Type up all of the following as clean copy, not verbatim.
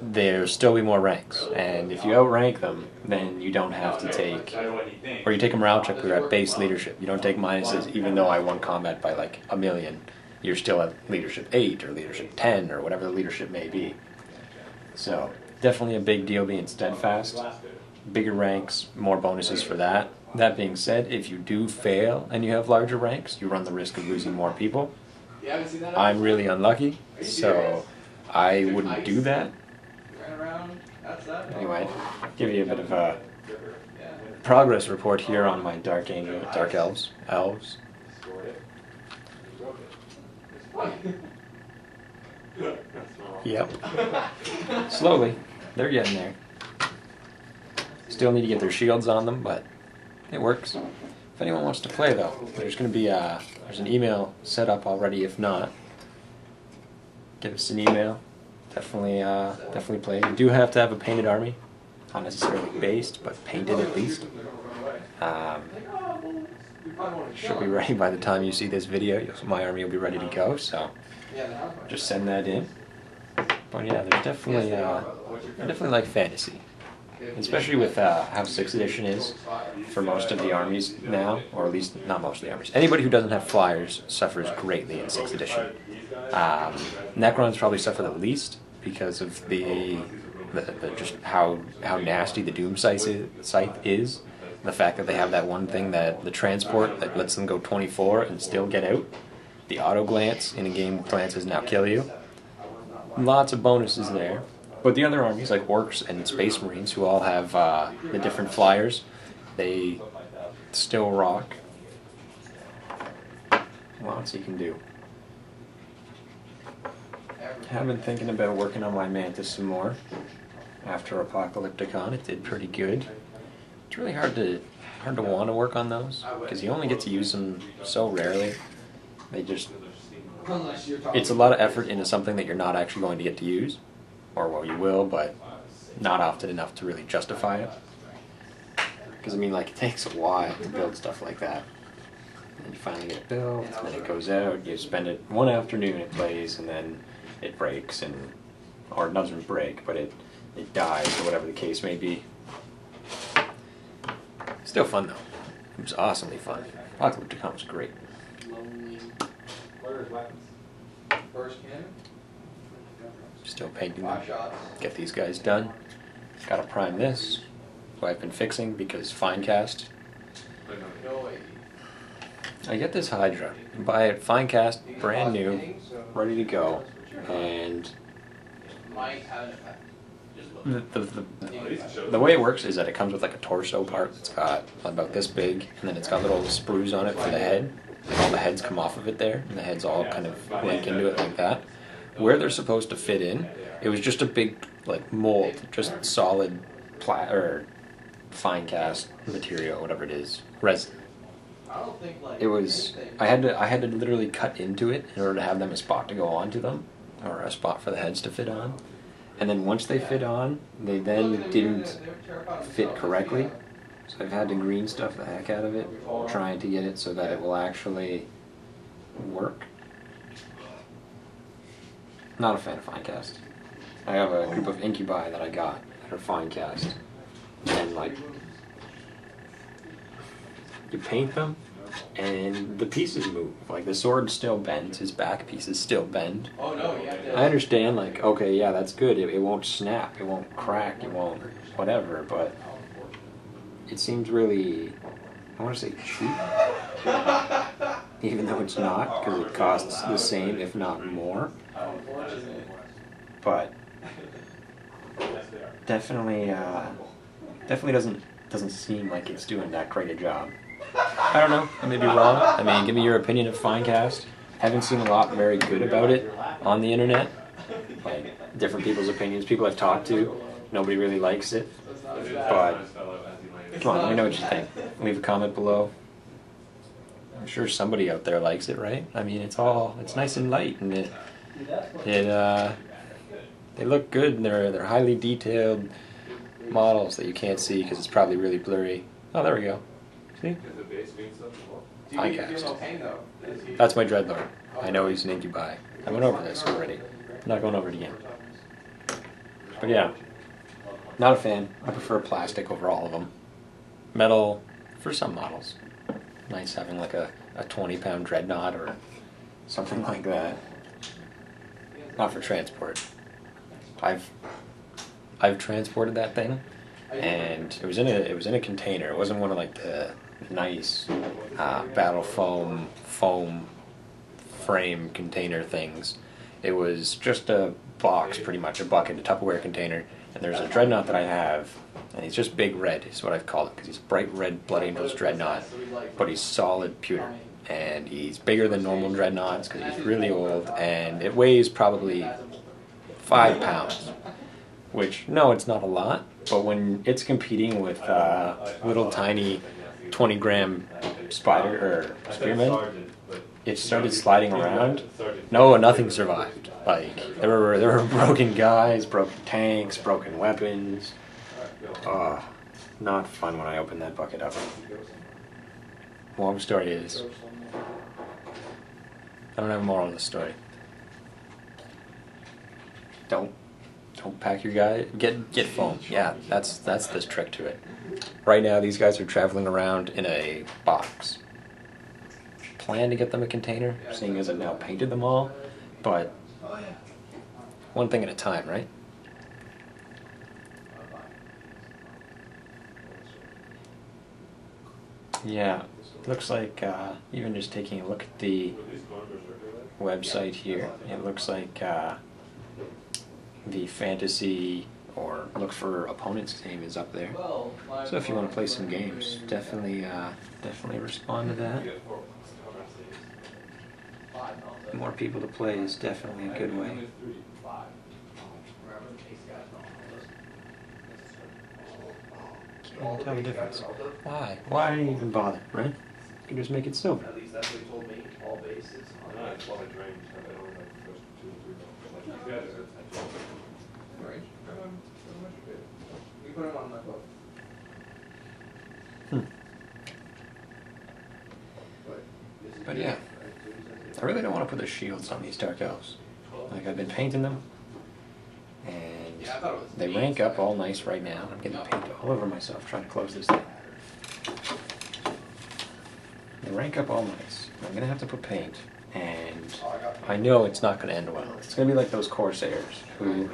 there'll still be more ranks. And if you outrank them, then you don't have to take, or you take a morale check, but you're at base leadership. You don't take minuses, even though I won combat by like 1,000,000. You're still at leadership 8 or leadership 10 or whatever the leadership may be. So definitely a big deal being steadfast. Bigger ranks, more bonuses for that. That being said, if you do fail and you have larger ranks, you run the risk of losing more people. I'm really unlucky, so I wouldn't do that. Anyway, give you a bit of a progress report here on my Dark Elves. Yep. Slowly. They're getting there. Still need to get their shields on them, but it works. If anyone wants to play, though, there's going to be there's an email set up already. If not, give us an email. Definitely play. You do have to have a painted army, not necessarily based, but painted at least. Should be ready by the time you see this video. My army will be ready to go, so just send that in. But yeah, there's definitely I definitely like fantasy, especially with how 6th edition is for most of the armies now, or at least not most of the armies. Anybody who doesn't have flyers suffers greatly in 6th edition. Necrons probably suffer the least because of the just how nasty the Doom Scythe is. The fact that they have that one thing, that the transport that lets them go 24 and still get out. The auto glance in a game glances now kill you. Lots of bonuses there. But the other armies like Orcs and Space Marines, who all have the different flyers, they still rock. Lots you can do. I've been thinking about working on my Manta some more. After Apocalypticon, it did pretty good. It's really hard to want to work on those because you only get to use them so rarely. It's a lot of effort into something that you're not actually going to get to use, or well, you will, but not often enough to really justify it. Because I mean, like, it takes a while to build stuff like that. And you finally get it built, and then it goes out. You spend it one afternoon, it plays, and then it breaks, or it doesn't break, but it dies, or whatever the case may be. Still fun though. It was awesomely fun. Apocalypticon was great. Still painting them. Get these guys done. Gotta prime this, who I've been fixing because Finecast. I get this Hydra, buy it Finecast, brand new, ready to go, and the way it works is that it comes with like a torso part that's got about this big, and then it's got little sprues on it for the head. And all the heads come off of it there, and the heads all kind of link into it like that. Where they're supposed to fit in, it was just a big like mold, just solid or Finecast material, whatever it is, resin. It was I had to literally cut into it in order to have them a spot to go onto them, or a spot for the heads to fit on. And then once they fit on, they then didn't fit correctly. So I've had to green stuff the heck out of it, trying to get it so that it will actually work. Not a fan of Finecast. I have a group of incubi that I got that are Finecast. And like, you paint them, and the pieces move. Like, the sword still bends, his back pieces still bend. I understand, like, okay, yeah, that's good. It won't snap, it won't crack, it won't whatever, but it seems really, I want to say cheap, even though it's not, because it costs the same, if not more. But definitely doesn't seem like it's doing that great a job. I don't know, I may be wrong. I mean, give me your opinion of Finecast. Haven't seen a lot very good about it on the internet. Like, different people's opinions, people I've talked to, nobody really likes it. But come on, let me know what you think. Leave a comment below. I'm sure somebody out there likes it, right? I mean, it's nice and light, and they look good, and they're highly detailed models that you can't see because it's probably really blurry. Oh, there we go. See? Finecast. That's my Dreadlord. I know he's an incubi. I went over this already. I'm not going over it again. But yeah, not a fan. I prefer plastic over all of them. Metal for some models. Nice having like a 20-pound dreadnought or something like that. Not for transport. I've transported that thing, and it was in a container. It wasn't one of like the nice battle foam frame container things. It was just a box, pretty much a bucket, a Tupperware container. And there's a dreadnought that I have, and he's just big red is what I've called it, because he's bright red Blood Angel's dreadnought, but he's solid pewter. And he's bigger than normal dreadnoughts because he's really old, and it weighs probably 5 pounds. Which, no, it's not a lot, but when it's competing with little tiny 20-gram spider or spearmen, it started sliding around. No, nothing survived. Like there were broken guys, broken tanks, broken weapons. Not fun when I opened that bucket up. Moral of the story is, I don't have a moral of the story. Don't pack your guy. Get foam. Yeah, that's the trick to it. Right now, these guys are traveling around in a box. Plan to get them a container, seeing as I've now painted them all, but one thing at a time, right? Yeah, looks like even just taking a look at the website here, it looks like the fantasy or look for opponent's name is up there. So if you want to play some games, definitely respond to that. More people to play is definitely a good way. Can't tell the difference. Why? Why even bother, right? You can just make it silver. At least that's what he told me. All bases. You put him on my book. But yeah, I really don't want to put the shields on these Dark Elves. Like, I've been painting them, and they rank up all nice right now. I'm getting paint all over myself trying to close this thing. They rank up all nice. I'm going to have to put paint, and I know it's not going to end well. It's going to be like those Corsairs, who,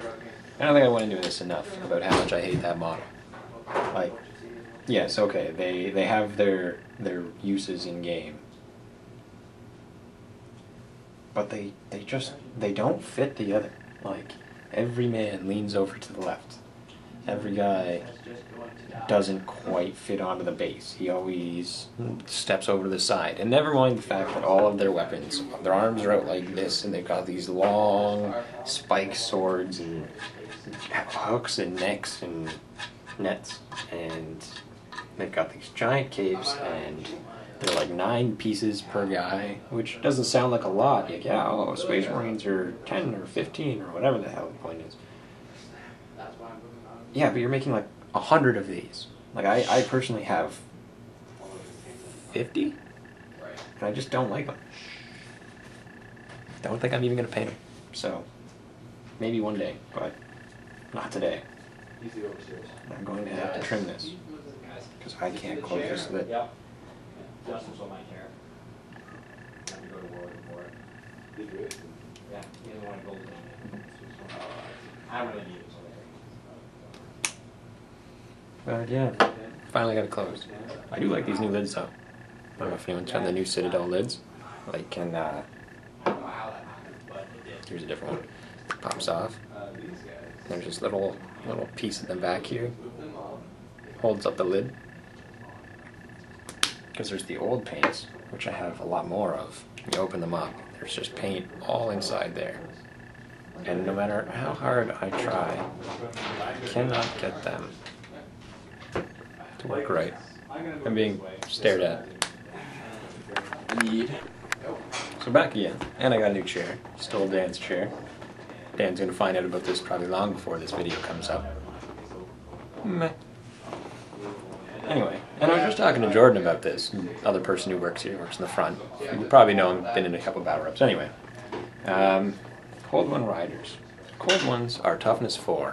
I don't think I went into this enough about how much I hate that model. Like, yes, okay, they have their uses in game, but they don't fit together. Like, every man leans over to the left. Every guy doesn't quite fit onto the base. He always steps over to the side. And never mind the fact that all of their weapons, their arms are out like this, and they've got these long spike swords and hooks and necks and nets, and they've got these giant capes, and they're like 9 pieces per guy, which doesn't sound like a lot. Like, yeah, oh, Space Marines are 10 or 15 or whatever the hell the point is. Yeah, but you're making like 100 of these. Like, I personally have 50, and I just don't like them. Don't think I'm even going to paint them. So, maybe one day, but not today. I'm going to have to trim this, because I can't close this lid. Justin's on my hair. Have to go to war for it. Did you? Yeah, he doesn't want to go with me. I really need it. But yeah, finally got it closed. I do like these new lids though. I don't know if anyone's tried the new Citadel lids. Like, and here's a different one. Pops off. There's this little piece at the back here. Holds up the lid. Because there's the old paints, which I have a lot more of. You open them up, there's just paint all inside there. And no matter how hard I try, I cannot get them to work right. I'm being stared at. Indeed. So back again, and I got a new chair. Stole Dan's chair. Dan's gonna find out about this probably long before this video comes up. Meh. Anyway, and I was just talking to Jordan about this, other person who works here, works in the front. You probably know him, been in a couple of battle ropes. Anyway, Cold One Riders. Cold Ones are toughness 4.